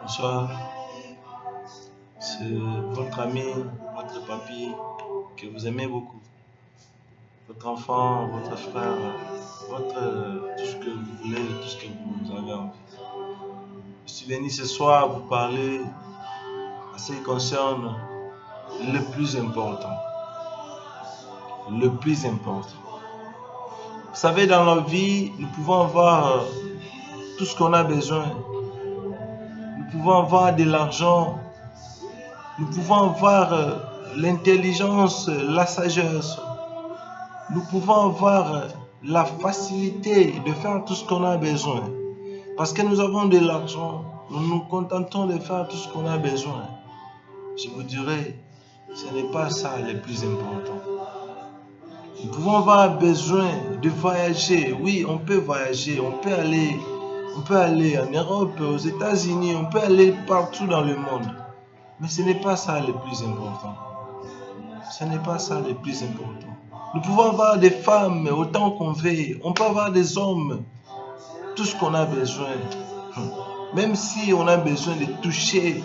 Bonsoir, c'est votre ami, votre papy que vous aimez beaucoup, votre enfant, votre frère, tout ce que vous voulez, tout ce que vous avez envie. Je suis venu ce soir vous parler à ce qui concerne le plus important. Le plus important. Vous savez, dans la vie, nous pouvons avoir tout ce qu'on a besoin. Nous pouvons avoir de l'argent. Nous pouvons avoir l'intelligence, la sagesse. Nous pouvons avoir la facilité de faire tout ce qu'on a besoin. Parce que nous avons de l'argent, nous nous contentons de faire tout ce qu'on a besoin. Je vous dirais, ce n'est pas ça le plus important. Nous pouvons avoir besoin de voyager. Oui, on peut voyager, on peut aller en Europe, aux États-Unis, on peut aller partout dans le monde. Mais ce n'est pas ça le plus important. Ce n'est pas ça le plus important. Nous pouvons avoir des femmes autant qu'on veut. On peut avoir des hommes. Tout ce qu'on a besoin. Même si on a besoin de toucher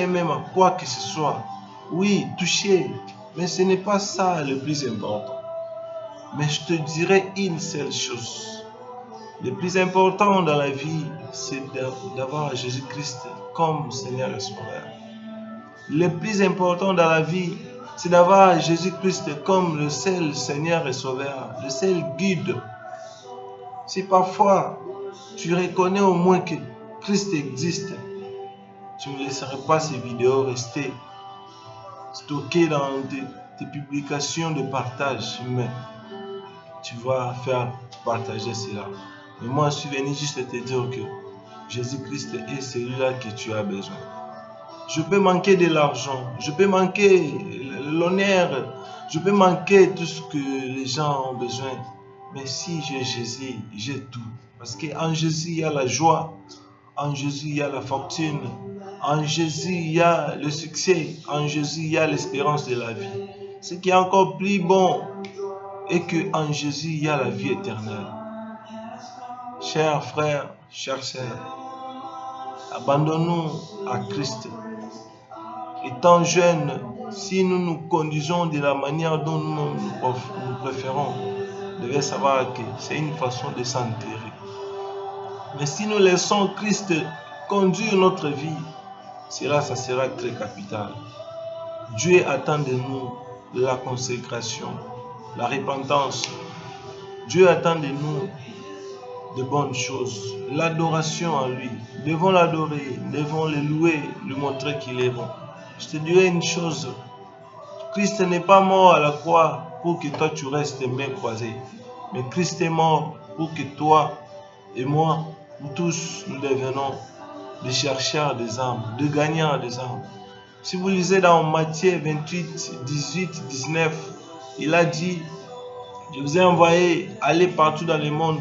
même à quoi que ce soit. Oui, toucher. Mais ce n'est pas ça le plus important. Mais je te dirais une seule chose. Le plus important dans la vie, c'est d'avoir Jésus-Christ comme Seigneur et Sauveur. Le plus important dans la vie, c'est d'avoir Jésus-Christ comme le seul Seigneur et Sauveur, le seul guide. Si parfois tu reconnais au moins que Christ existe, tu ne laisserais pas ces vidéos rester stockées dans tes publications de partage, mais tu vas faire partager cela. Et moi, je suis venu juste te dire que Jésus-Christ est celui-là que tu as besoin. Je peux manquer de l'argent, je peux manquer l'honneur, je peux manquer tout ce que les gens ont besoin. Mais si j'ai Jésus, j'ai tout. Parce qu'en Jésus, il y a la joie. En Jésus, il y a la fortune. En Jésus, il y a le succès. En Jésus, il y a l'espérance de la vie. Ce qui est encore plus bon est qu'en Jésus, il y a la vie éternelle. Chers frères, chères sœurs, abandonnons à Christ. Étant jeunes, si nous nous conduisons de la manière dont nous préférons, vous devez savoir que c'est une façon de s'enterrer. Mais si nous laissons Christ conduire notre vie, ça sera très capital. Dieu attend de nous la consécration, la repentance. Dieu attend de nous de bonnes choses, l'adoration en lui. Nous devons l'adorer, nous devons le louer, lui montrer qu'il est bon. Je te dirai une chose, Christ n'est pas mort à la croix pour que toi tu restes mains croisées. Mais Christ est mort pour que toi et moi, nous tous, nous devenons des chercheurs des âmes, des gagnants des âmes. Si vous lisez dans Matthieu 28, 18, 19, il a dit, je vous ai envoyé aller partout dans le monde,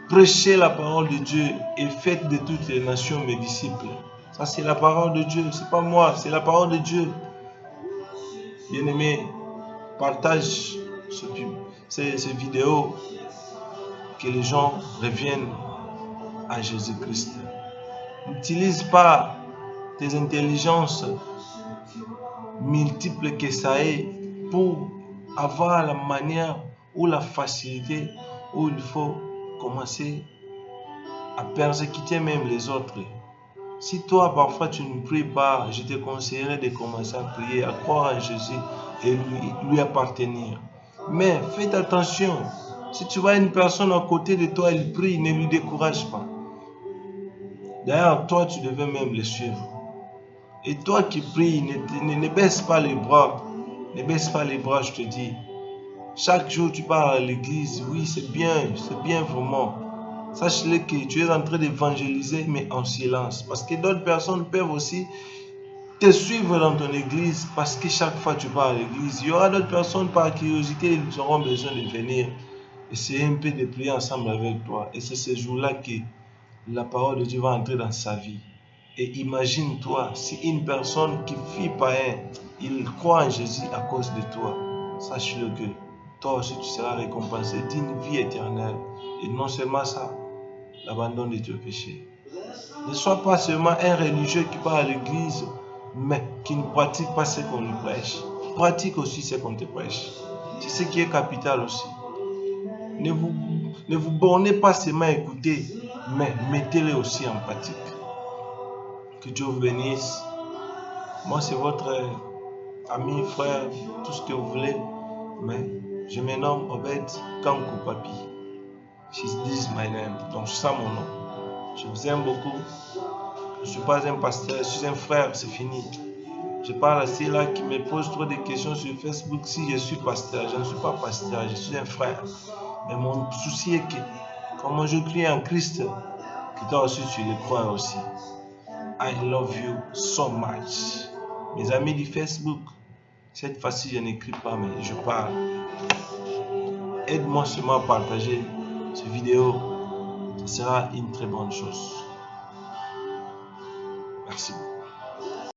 prêchez la parole de Dieu et faites de toutes les nations mes disciples. Ça c'est la parole de Dieu, c'est pas moi, c'est la parole de Dieu. Bien-aimé, partage ces vidéos, que les gens reviennent à Jésus-Christ. N'utilise pas tes intelligences multiples que ça est pour avoir la manière ou la facilité où il faut commencer à persécuter même les autres. Si toi parfois tu ne pries pas, je te conseillerais de commencer à prier, à croire en Jésus et lui appartenir. Mais faites attention, si tu vois une personne à côté de toi, elle prie, ne lui décourage pas. D'ailleurs, toi tu devais même le suivre. Et toi qui pries, ne baisse pas les bras. Ne baisse pas les bras, je te dis. Chaque jour tu pars à l'église, oui c'est bien vraiment. Sache-le que tu es en train d'évangéliser, mais en silence. Parce que d'autres personnes peuvent aussi te suivre dans ton église, parce que chaque fois que tu pars à l'église, il y aura d'autres personnes par curiosité, ils auront besoin de venir essayer un peu de prier ensemble avec toi. Et c'est ce jour-là que la parole de Dieu va entrer dans sa vie. Et imagine-toi, si une personne qui fit païen, il croit en Jésus à cause de toi, sache-le que toi aussi tu seras récompensé d'une vie éternelle. Et non seulement ça, l'abandon de tes péchés. Ne sois pas seulement un religieux qui va à l'église, mais qui ne pratique pas ce qu'on lui prêche. Pratique aussi ce qu'on te prêche. C'est ce qui est capital aussi. Ne vous bornez pas seulement à écouter, mais mettez-le aussi en pratique. Que Dieu vous bénisse. Moi, c'est votre ami, frère, tout ce que vous voulez, mais je me nomme Obed Kankou Papi. This is my name. Donc, c'est ça mon nom. Je vous aime beaucoup. Je ne suis pas un pasteur, je suis un frère, c'est fini. Je parle à ceux-là qui me posent trop de questions sur Facebook si je suis pasteur. Je ne suis pas pasteur, je suis un frère. Mais mon souci est que, comme je crie en Christ, que toi aussi tu le crois aussi. I love you so much. Mes amis du Facebook, cette fois-ci je n'écris pas, mais je parle. Aide-moi seulement à partager cette vidéo. Ce sera une très bonne chose. Merci beaucoup.